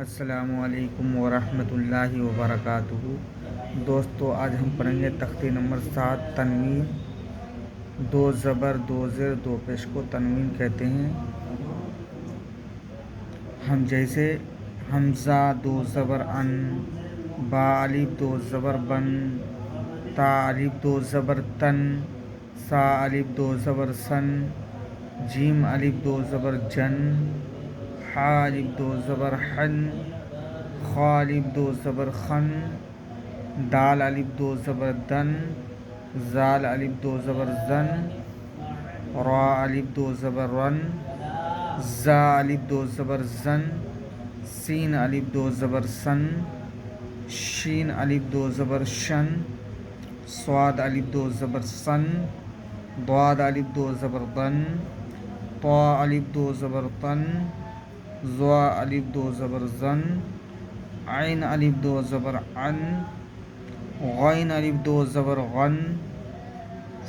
السلام علیکم ورحمۃ اللہ وبرکاتہ۔ دوستو، آج ہم پڑھیں گے تختی نمبر 7 تنوین۔ دو زبر دو زیر دو پیش کو تنوین کہتے ہیں۔ ہم جیسے حمزہ دو زبر ان، با الف دو زبر بن، تا الف دو زبر تن، سا الف دو زبر سن، جیم الف دو زبر جن، حا الف دو زبر حن، خا الف دو زبر خن، دال الف دو زبر دن، زال الف دو زبر زن، را الف دو زبر رن، زا الف دو زبر زن، سین الف دو زبر سن، شین الف دو زبر شن، صاد الف دو زبر سن، ضاد الف دو زبر ضن، طا الف دو زبر طن، ظا الف دو زبر زن، عین الف دو زبر عن، غین الف دو زبر غن،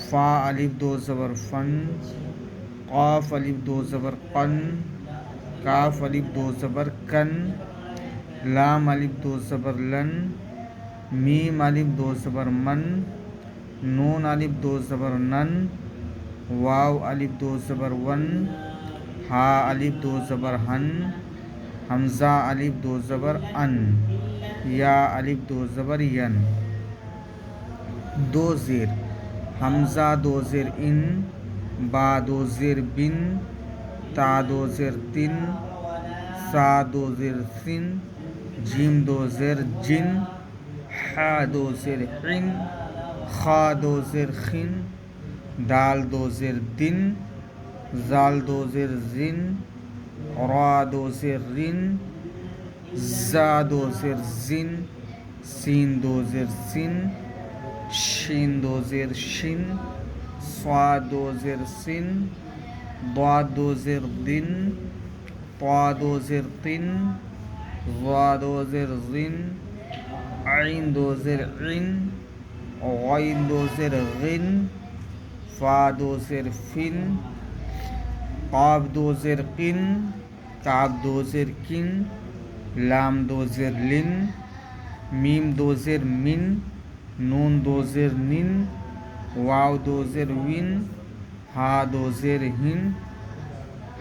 فا الف دو زبر فن، قاف الف دو زبر قن، کاف الف دو زبر کن، لام الف دو زبر لن، میم الف دو زبر من، نون الف دو زبر نن، واو الف دو زبر ون، ہا الف دو زبر ہن، حمزہ الف دو زبر ان، یا الف دو زبر ین۔ دو زیر حمزہ دو زیر ان، با دو زیر بن، تا دو زیر تن، سا دو زیر سن، جیم دو زیر جن، حا دو زیر حن، خا دو زیر خن، دال دو زیر دن، زال دو زیر زن، را دو زیر رن، زا دو زیر زن، سین دو زیر سن، شین دو زیر شن، صاد دو زیر سن، ضاد دو زیر دن، طا دو زیر طن، ظا دو زیر زن، عین دو زیر عن، غین دو زیر غن، فا دو زیر فن، قاف دو زیر قن، کاف دو زیر کن، لام دو زیر لن، میم دو زیر من، نون دو زیر نن، واو دو زیر ون، ہا دو زیر ہن،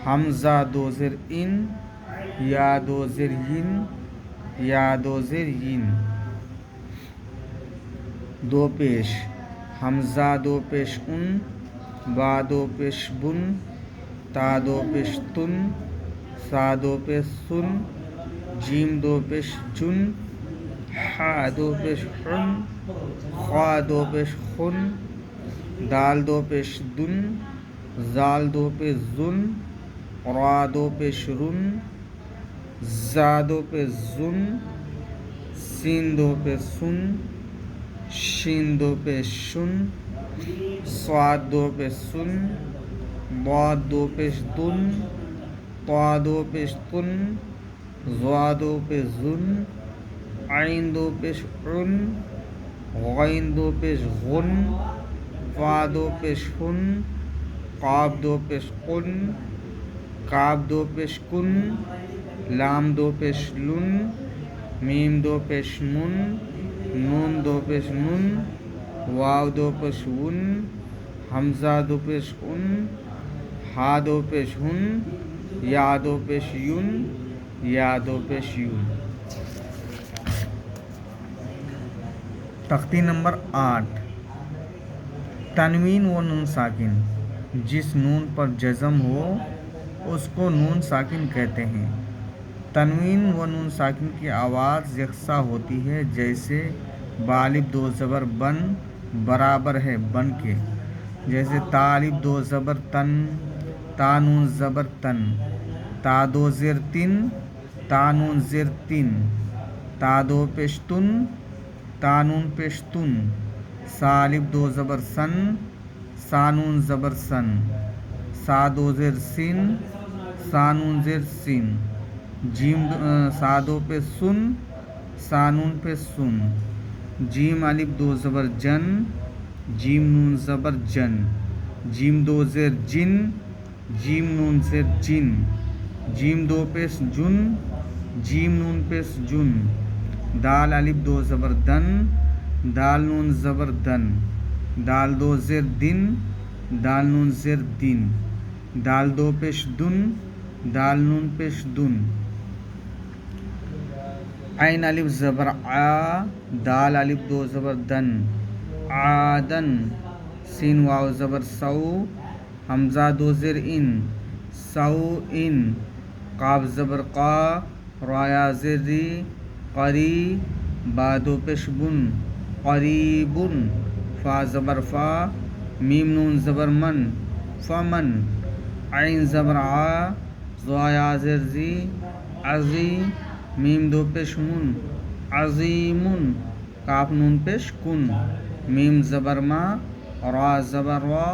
حمزہ دو زیر ان، یا دو زیر ین، یا دو زیر ین۔ دو پیش حمزہ دو پیش ان، با دو پیش بن، تا دو پیش تن، سا دو پیش سن، جیم دو پیش جن، حا دو پیش حن، خا دو پیش خن، دال دو پیش دن، زال دو پیش زن، را دو پیش رن، زا دو پیش زن، سین دو پیش سن، شین دو پیش شن، صاد دو پیش سن، ضاد دو پیش دن، طا دو پیش طن، ظا دو پیش زن، عین دو پیش عن، غین دو پیش غن، فا دو پیش ہن، قاف دو پیش قن، کاف دو پیش کن، لام دو پیش لن، میم دو پیش من، نون دو پیش نن، واو دو پیش ون، حمزہ دو پیش ان، ہا دو پیش ہن، یا دو پیش یون، یا دو پیش یون۔ تختی نمبر 8 تنوین و نون ساکن۔ جس نون پر جزم ہو اس کو نون ساکن کہتے ہیں۔ تنوین و نون ساکن کی آواز یکساں ہوتی ہے، جیسے با الف دو زبر بن برابر ہے بن کے، جیسے تا الف دو زبر تن، تا نون زبر تن، تا دو زیر تن، تا نون زیر تن، تا دو پیش تن، تا نون پیش تن، سا الف دو زبر سن، سا نون زبر سن، سا دو زیر سین، سا نون زیر سین، جیم سا دو پہ سن، سا نون پہ سن، جیم الف دو زبر جن، جیم نون زبر جن، جیم دو زیر جن، جیم نون زیر جن، جیم دو پیش جن، جیم نون پیش جن، دال الف دو زبر دن، دال نون زبر دن، دال دو زیر دن، دال نون زیر دن، دال دو پیش دن، دال نون پیش دن، عین الف زبر آ، دال الف دو زبر دن، عادن، سین واو زبر سو، حمزہ دو زیر ان، سو ان، قاف زبر قا، را یا زیر ری، قری، با دو پیش بن، قریبن، فا زبر فا، میم نون زبر من، فمن، عین زبر آ، زا یا زیر زی، عزی، میم دو پیش من، عظیمن، کاف نون پیش کن، میم زبر ما، را زبر وا،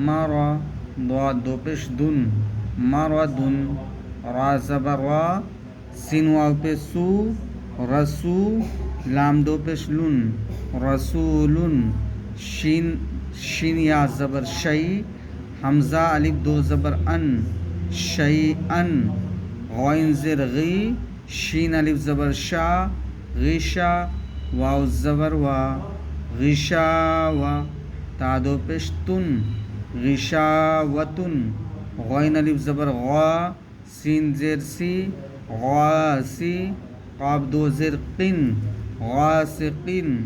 مرا، ضاد دو پیش دن، مردن، را زبر وا، سین واو پیش سو، رسو، لام دو پیش لن، رسولن، شین یا زبر شی، حمزہ الف دو زبر ان، شیئن، غین زیر غی، شین الف زبر شا، غشا، واو زبر وا، غشاوا، تا دو پیش تن، غشاوتن، غین الف زبر غا، سین زیر سی، غاسی، قاف دو زیر قن، غاسقن،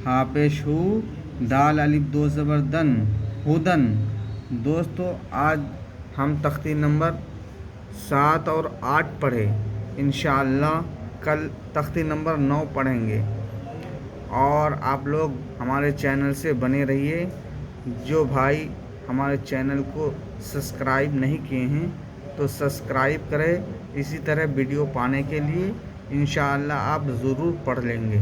ہا پیش ہو، دال الف دو زبر دن، ہدن۔ دوستو آج ہم تختی نمبر 7 اور 8 پڑھے، انشاءاللہ کل تختی نمبر 9 پڑھیں گے، اور آپ لوگ ہمارے چینل سے بنے رہیے۔ جو بھائی ہمارے چینل کو سبسکرائب نہیں کیے ہیں تو سبسکرائب کریں، اسی طرح ویڈیو پانے کے لیے انشاءاللہ آپ ضرور پڑھ لیں گے۔